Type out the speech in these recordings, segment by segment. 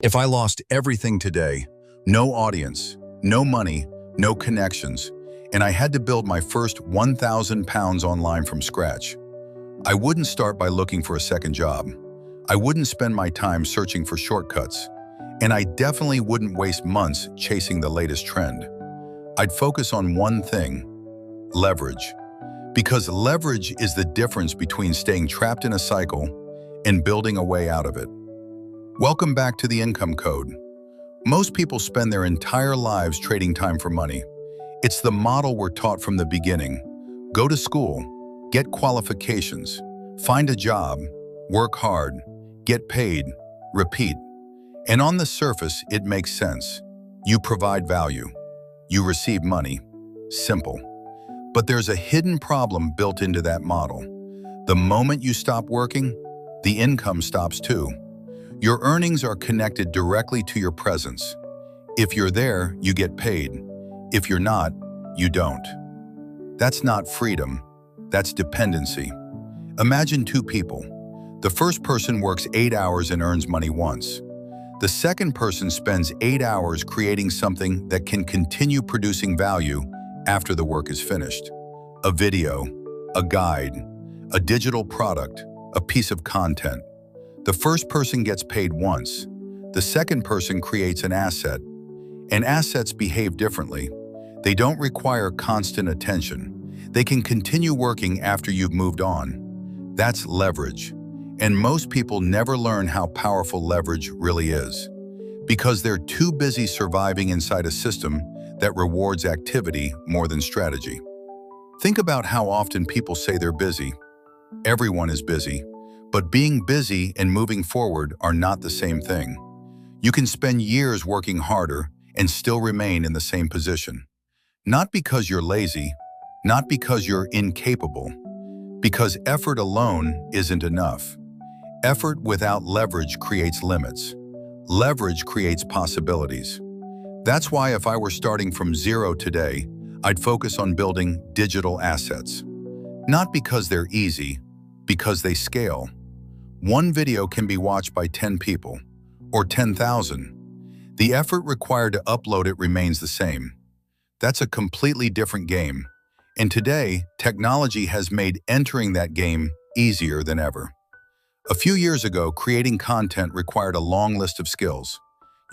If I lost everything today, no audience, no money, no connections, and I had to build my first 1,000 pounds online from scratch, I wouldn't start by looking for a second job. I wouldn't spend my time searching for shortcuts. And I definitely wouldn't waste months chasing the latest trend. I'd focus on one thing: leverage. Because leverage is the difference between staying trapped in a cycle and building a way out of it. Welcome back to the Income Code. Most people spend their entire lives trading time for money. It's the model we're taught from the beginning. Go to school, get qualifications, find a job, work hard, get paid, repeat. And on the surface, it makes sense. You provide value. You receive money. Simple. But there's a hidden problem built into that model. The moment you stop working, the income stops too. Your earnings are connected directly to your presence. If you're there, you get paid. If you're not, you don't. That's not freedom. That's dependency. Imagine two people. The first person works 8 hours and earns money once. The second person spends 8 hours creating something that can continue producing value after the work is finished. A video, a guide, a digital product, a piece of content. The first person gets paid once. The second person creates an asset. And assets behave differently. They don't require constant attention. They can continue working after you've moved on. That's leverage. And most people never learn how powerful leverage really is, because they're too busy surviving inside a system that rewards activity more than strategy. Think about how often people say they're busy. Everyone is busy, but being busy and moving forward are not the same thing. You can spend years working harder and still remain in the same position. Not because you're lazy, not because you're incapable, because effort alone isn't enough. Effort without leverage creates limits. Leverage creates possibilities. That's why if I were starting from zero today, I'd focus on building digital assets. Not because they're easy, because they scale. One video can be watched by 10 people, or 10,000. The effort required to upload it remains the same. That's a completely different game. And today, technology has made entering that game easier than ever. A few years ago, creating content required a long list of skills.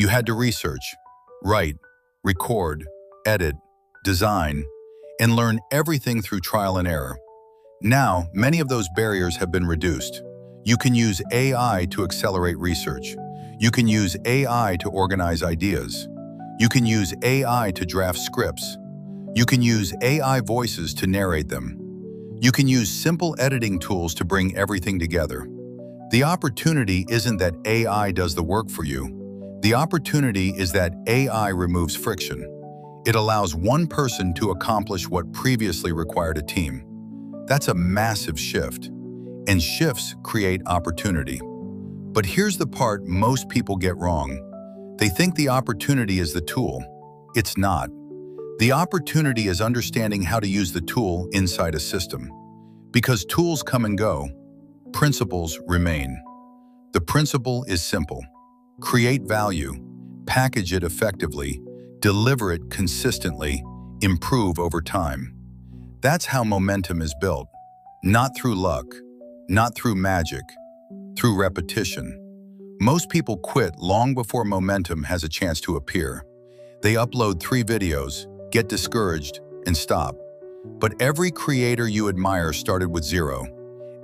You had to research, write, record, edit, design, and learn everything through trial and error. Now, many of those barriers have been reduced. You can use AI to accelerate research. You can use AI to organize ideas. You can use AI to draft scripts. You can use AI voices to narrate them. You can use simple editing tools to bring everything together. The opportunity isn't that AI does the work for you. The opportunity is that AI removes friction. It allows one person to accomplish what previously required a team. That's a massive shift. And shifts create opportunity. But here's the part most people get wrong. They think the opportunity is the tool. It's not. The opportunity is understanding how to use the tool inside a system. Because tools come and go, principles remain. The principle is simple. Create value, package it effectively, deliver it consistently, improve over time. That's how momentum is built. Not through luck, not through magic, through repetition. Most people quit long before momentum has a chance to appear. They upload 3 videos, get discouraged, and stop. But every creator you admire started with 0.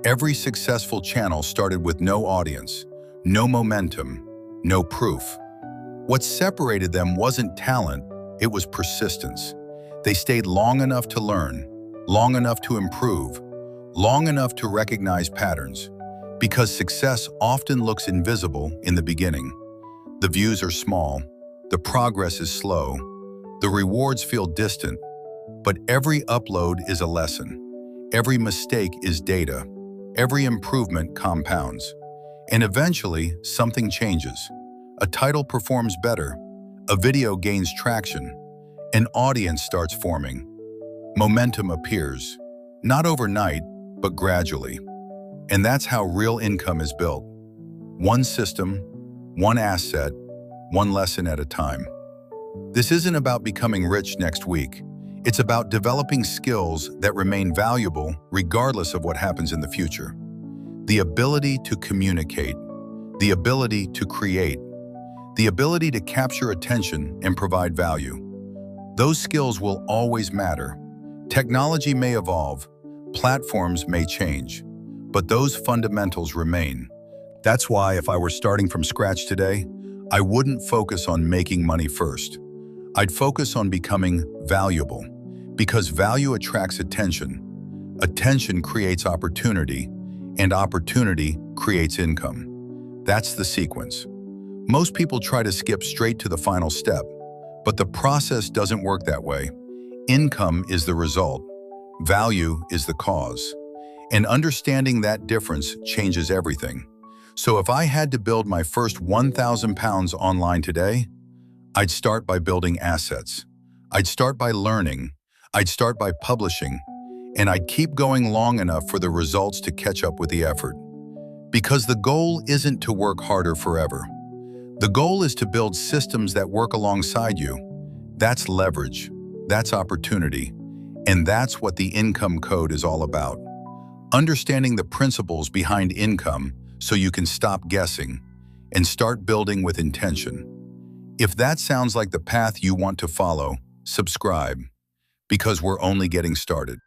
Every successful channel started with no audience, no momentum, no proof. What separated them wasn't talent, it was persistence. They stayed long enough to learn, long enough to improve, long enough to recognize patterns. Because success often looks invisible in the beginning. The views are small, the progress is slow, the rewards feel distant, but every upload is a lesson. Every mistake is data. Every improvement compounds. And eventually, something changes. A title performs better. A video gains traction. An audience starts forming. Momentum appears. Not overnight, but gradually. And that's how real income is built. One system, one asset, one lesson at a time. This isn't about becoming rich next week. It's about developing skills that remain valuable regardless of what happens in the future. The ability to communicate, the ability to create, the ability to capture attention and provide value. Those skills will always matter. Technology may evolve, platforms may change, but those fundamentals remain. That's why if I were starting from scratch today, I wouldn't focus on making money first. I'd focus on becoming valuable, because value attracts attention. Attention creates opportunity, and opportunity creates income. That's the sequence. Most people try to skip straight to the final step, but the process doesn't work that way. Income is the result. Value is the cause. And understanding that difference changes everything. So if I had to build my first 1,000 pounds online today, I'd start by building assets. I'd start by learning. I'd start by publishing. And I'd keep going long enough for the results to catch up with the effort. Because the goal isn't to work harder forever. The goal is to build systems that work alongside you. That's leverage. That's opportunity. And that's what the income code is all about. Understanding the principles behind income so you can stop guessing and start building with intention. If that sounds like the path you want to follow, subscribe, because we're only getting started.